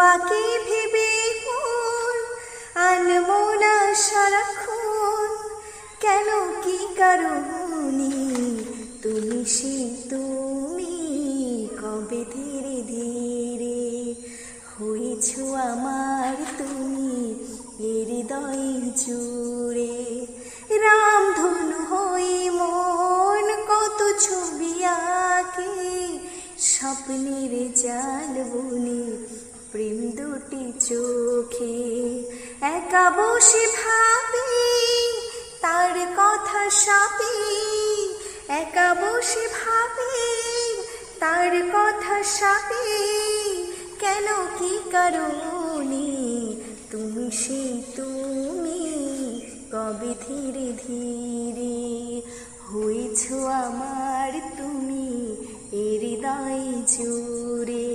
তোমাকে ভেবে মন আনমনা সারাক্ষণ, কেন কি কারণে তুমি তুমি কবে ধীরে ধীরে হয়েছ আমার তুমি হৃদয় জুড়ে। রামধনু হয়ে মন কত ছবি আঁকে, স্বপ্নের জাল বুনে প্রেম দুটি চোখে। একা বসে ভাবি তার কথা সবে, একা বসে ভাবি তার কথা সবে, কেন কি কারণে তুমি কবে ধীরে ধীরে হয়েছ আমার তুমি হৃদয় জুড়ে।